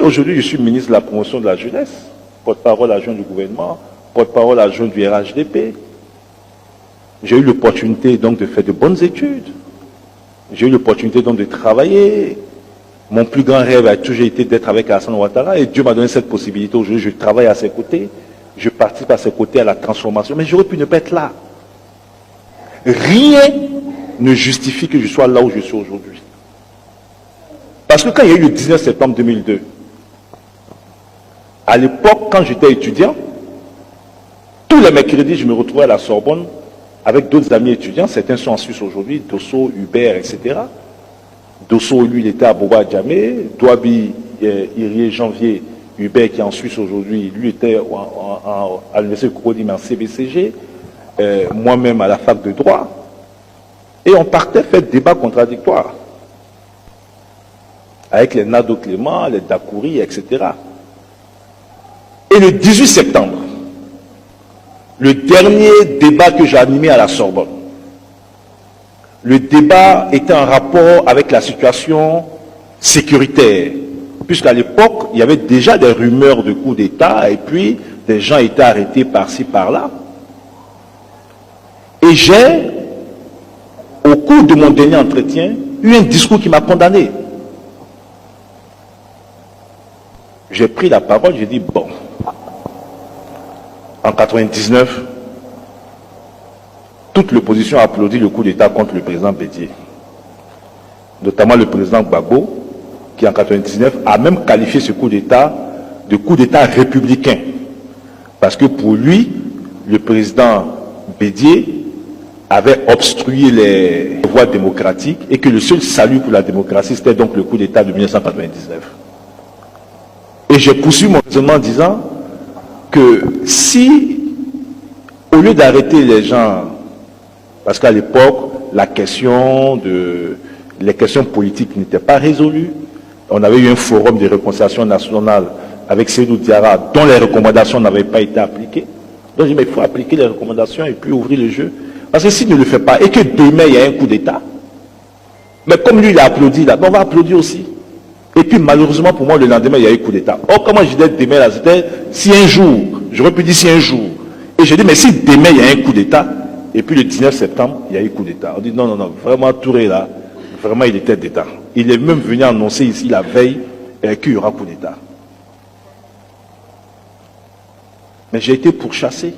aujourd'hui je suis ministre de la promotion de la jeunesse, porte-parole adjoint du gouvernement, porte-parole adjoint du RHDP. J'ai eu l'opportunité donc de faire de bonnes études. J'ai eu l'opportunité donc de travailler. Mon plus grand rêve a toujours été d'être avec Alassane Ouattara et Dieu m'a donné cette possibilité. Aujourd'hui, je travaille à ses côtés. Je participe à ses côtés à la transformation. Mais j'aurais pu ne pas être là. Rien ne justifie que je sois là où je suis aujourd'hui. Parce que quand il y a eu le 19 septembre 2002, à l'époque, quand j'étais étudiant, tous les mercredis, je me retrouvais à la Sorbonne avec d'autres amis étudiants. Certains sont en Suisse aujourd'hui, Dosso, Hubert, etc. Dosso, lui, il était à Boba Djamé. Douabi, Irié, Janvier, Hubert, qui est en Suisse aujourd'hui, lui était à l'université de Cocody, mais en CBCG. Moi-même à la fac de droit. Et on partait faire des débats contradictoires. Avec les Nado Clément, les Dakouri, etc. Et le 18 septembre, le dernier débat que j'ai animé à la Sorbonne, le débat était en rapport avec la situation sécuritaire, puisqu'à l'époque, il y avait déjà des rumeurs de coup d'État, et puis des gens étaient arrêtés par-ci, par-là. Et j'ai, au cours de mon dernier entretien, eu un discours qui m'a condamné. J'ai pris la parole, j'ai dit, bon, en 1999, toute l'opposition a applaudi le coup d'État contre le président Bédié. Notamment le président Gbagbo, qui en 1999 a même qualifié ce coup d'État de coup d'État républicain. Parce que pour lui, le président Bédié avait obstrué les voies démocratiques et que le seul salut pour la démocratie, c'était donc le coup d'État de 1999. Et j'ai poursuivi mon raisonnement en disant que si, au lieu d'arrêter les gens, parce qu'à l'époque, les questions politiques n'étaient pas résolues, on avait eu un forum de réconciliation nationale avec Seydou Diarra, dont les recommandations n'avaient pas été appliquées. Donc j'ai dit, mais il faut appliquer les recommandations et puis ouvrir le jeu. Parce que s'il ne le fait pas, et que demain il y a un coup d'État, mais comme lui il a applaudi là, on va applaudir aussi. Et puis malheureusement pour moi, le lendemain, il y a eu coup d'État. Or, comment je disais demain là, c'était si un jour, j'aurais pu dire si un jour. Et j'ai dit, mais si demain il y a un coup d'État, et puis le 19 septembre, il y a eu coup d'État. On dit non, non, non, vraiment Touré là, vraiment il était d'État. Il est même venu annoncer ici la veille qu'il y aura coup d'État. Mais j'ai été pourchassé.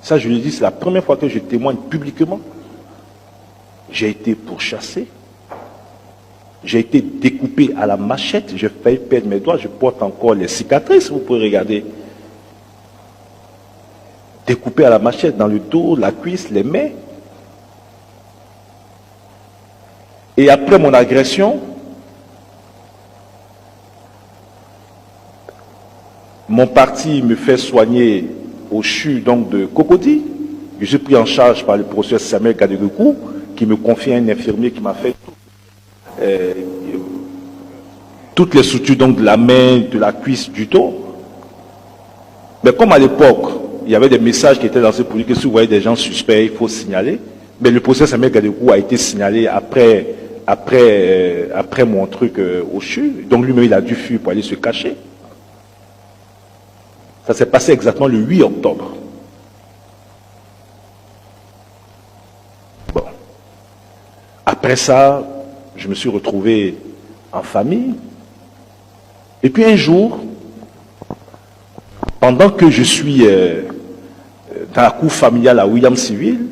Ça, je le dis, c'est la première fois que je témoigne publiquement. J'ai été pourchassé. J'ai été découpé à la machette. J'ai failli perdre mes doigts. Je porte encore les cicatrices, vous pouvez regarder. Découpé à la machette dans le dos, la cuisse, les mains. Et après mon agression, mon parti me fait soigner au CHU donc de Cocody. Je suis pris en charge par le professeur Samuel Gadegokou, qui me confie un infirmier qui m'a fait toutes les sutures donc de la main, de la cuisse, du dos. Mais comme à l'époque, il y avait des messages qui étaient lancés pour dire que si vous voyez des gens suspects, il faut signaler. Mais le professeur Samuel Gadegokou a été signalé après mon truc au CHU. Donc lui-même, il a dû fuir pour aller se cacher. Ça s'est passé exactement le 8 octobre. Bon. Après ça, je me suis retrouvé en famille. Et puis un jour, pendant que je suis dans la cour familiale à Williamsville,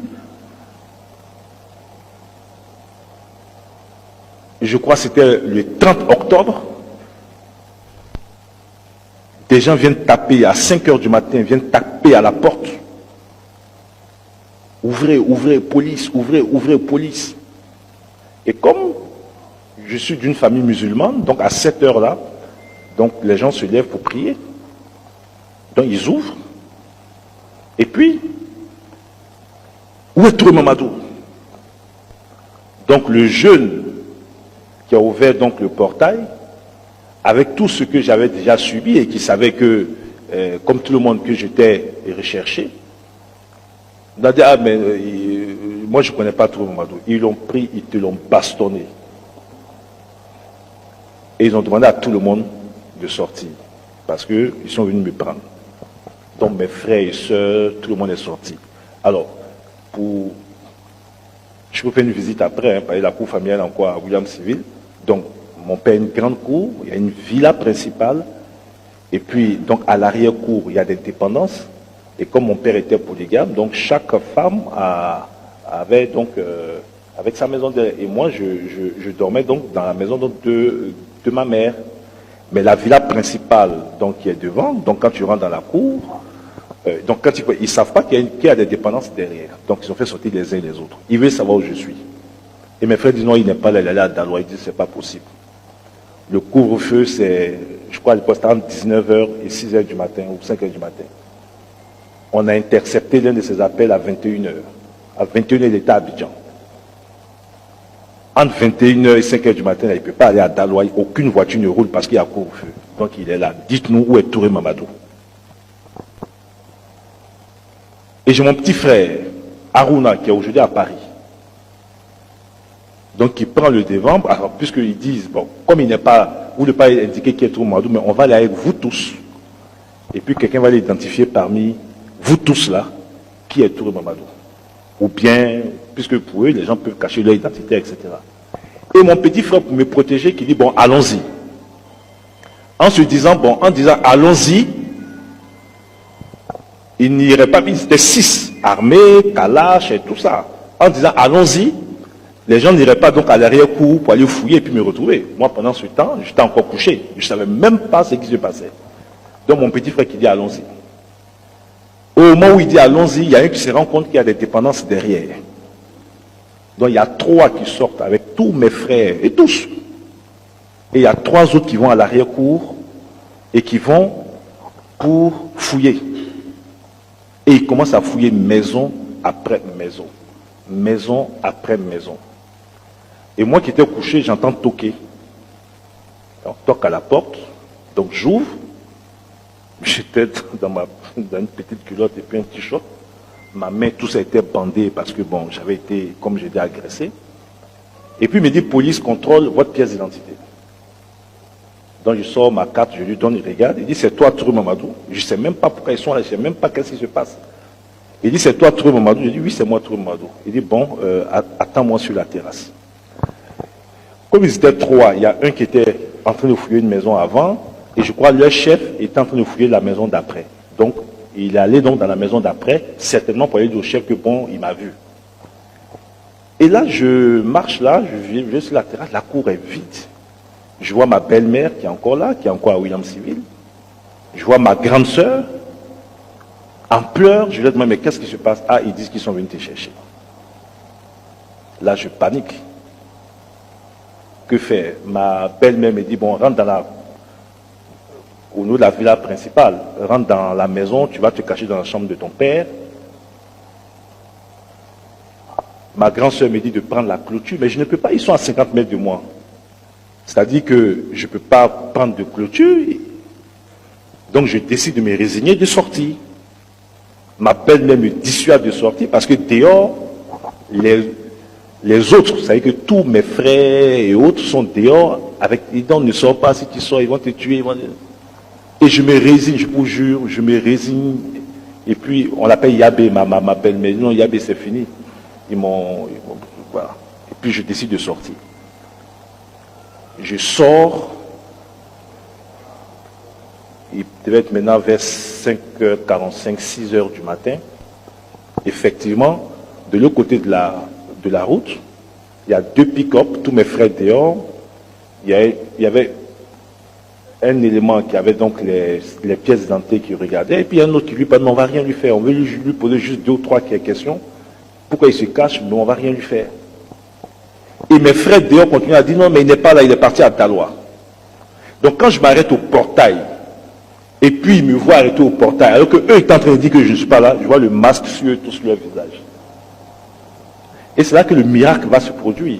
je crois que c'était le 30 octobre, des gens viennent taper à 5 h du matin, viennent taper à la porte. Ouvrez, ouvrez, police, ouvrez, ouvrez, police. Et comme je suis d'une famille musulmane, donc à 7 h là, donc les gens se lèvent pour prier. Donc ils ouvrent. Et puis, où est Touré Mamadou? Donc le jeune qui a ouvert donc le portail, avec tout ce que j'avais déjà subi et qui savait que, comme tout le monde, que j'étais recherché, on a dit, ah mais moi je ne connais pas Touré Mamadou. Ils l'ont pris, ils te l'ont bastonné. Et ils ont demandé à tout le monde de sortir, parce qu'ils sont venus me prendre. Donc mes frères et sœurs, tout le monde est sorti. Alors, je peux faire une visite après, parce que la cour familiale encore à William Civil. Donc, mon père a une grande cour, il y a une villa principale, et puis, donc, à l'arrière-cour, il y a des dépendances. Et comme mon père était polygame, donc chaque femme avait donc avec sa maison derrière. Et moi, je dormais donc dans la maison donc, de ma mère. Mais la villa principale, donc, qui est devant, donc quand tu rentres dans la cour, donc quand ils ne savent pas qu'il y a des dépendances derrière. Donc ils ont fait sortir les uns et les autres. Ils veulent savoir où je suis. Et mes frères disent non, il n'est pas là, il est allé à Daloa. Ils disent c'est pas possible. Le couvre-feu, c'est, je crois, à l'époque, c'était entre 19h et 6h du matin ou 5h du matin. On a intercepté l'un de ses appels à 21h. À 21h, il était à Abidjan. Entre 21h et 5h du matin, il ne peut pas aller à Daloa. Aucune voiture ne roule parce qu'il y a couvre-feu. Donc il est là. Dites-nous où est Touré Mamadou. Et j'ai mon petit frère, Aruna, qui est aujourd'hui à Paris. Donc il prend le devant, alors, puisqu'ils disent, bon, comme il n'est pas, vous ne pas indiquer qui est Touré Mamadou, mais on va aller avec vous tous. Et puis quelqu'un va l'identifier parmi vous tous là, qui est Touré Mamadou. Ou bien, puisque pour eux, les gens peuvent cacher leur identité, etc. Et mon petit frère, pour me protéger, qui dit, bon, allons-y. En se disant, bon, en disant, allons-y, il n'irait pas, ils étaient 6, armés, Kalash et tout ça. En disant, allons-y, les gens n'iraient pas donc à l'arrière-cour pour aller fouiller et puis me retrouver. Moi, pendant ce temps, j'étais encore couché. Je ne savais même pas ce qui se passait. Donc, mon petit frère qui dit, allons-y. Au moment où il dit allons-y, il y a un qui se rend compte qu'il y a des dépendances derrière. Donc il y a 3 qui sortent avec tous mes frères et tous. Et il y a 3 autres qui vont à l'arrière-cour et qui vont pour fouiller. Et ils commencent à fouiller maison après maison. Maison après maison. Et moi qui étais couché, j'entends toquer. On toque à la porte. Donc j'ouvre. J'étais dans une petite culotte et puis un t-shirt. Ma main, tout ça était bandé parce que, bon, j'avais été, comme j'ai dit, agressé. Et puis il me dit, police contrôle votre pièce d'identité. Donc je sors ma carte, je lui donne, il regarde. Il dit, c'est toi, Touré Mamadou. Je ne sais même pas pourquoi ils sont là, je ne sais même pas qu'est-ce qui se passe. Il dit, c'est toi, Touré Mamadou. Je dis, oui, c'est moi, Touré Mamadou. Il dit, bon, attends-moi sur la terrasse. Comme ils étaient 3, il y a un qui était en train de fouiller une maison avant. Et je crois que leur chef était en train de fouiller la maison d'après. Donc, il est allé donc dans la maison d'après, certainement pour aller dire au chef que bon, il m'a vu. Et là, je marche là, je vais sur la terrasse, la cour est vide. Je vois ma belle-mère qui est encore là, qui est encore à William Civil. Je vois ma grande sœur, en pleurs. Je lui demande, mais qu'est-ce qui se passe? Ah, ils disent qu'ils sont venus te chercher. Là, je panique. Que faire? Ma belle-mère me dit, bon, rentre dans la... au niveau de la villa principale, rentre dans la maison, tu vas te cacher dans la chambre de ton père. Ma grand-sœur me dit de prendre la clôture, mais je ne peux pas, ils sont à 50 mètres de moi. C'est-à-dire que je ne peux pas prendre de clôture. Donc je décide de me résigner de sortir. Ma belle-mère me dissuade de sortir parce que dehors, les autres, c'est-à-dire que tous mes frères et autres sont dehors, avec les dents, ne sors pas, si tu sors, ils vont te tuer. Et je me résigne, je vous jure, je me résigne. Et puis, on l'appelle Yabé, ma belle-mère. Non, Yabé, c'est fini. Voilà. Et puis, je décide de sortir. Je sors. Il devait être maintenant vers 5h45, 6h du matin. Effectivement, de l'autre côté de la route, il y a 2 pick-up, tous mes frères dehors. Il y avait un élément qui avait donc les pièces d'identité qui regardait, et puis un autre qui lui parle, mais on ne va rien lui faire, on veut lui poser juste 2 ou 3 questions, pourquoi il se cache, mais on ne va rien lui faire. Et mes frères dehors continuent à dire, non, mais il n'est pas là, il est parti à Daloa. Donc quand je m'arrête au portail, et puis ils me voient arrêter au portail, alors qu'eux étaient en train de dire que je ne suis pas là, je vois le masque sur eux, tout sur leur visage. Et c'est là que le miracle va se produire.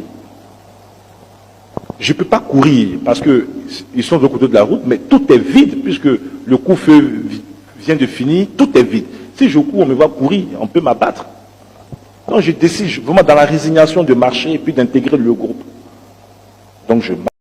Je ne peux pas courir parce qu'ils sont de l'autre côté de la route, mais tout est vide puisque le coup-feu vient de finir, tout est vide. Si je cours, on me voit courir, on peut m'abattre. Donc je décide vraiment dans la résignation de marcher et puis d'intégrer le groupe. Donc je marche.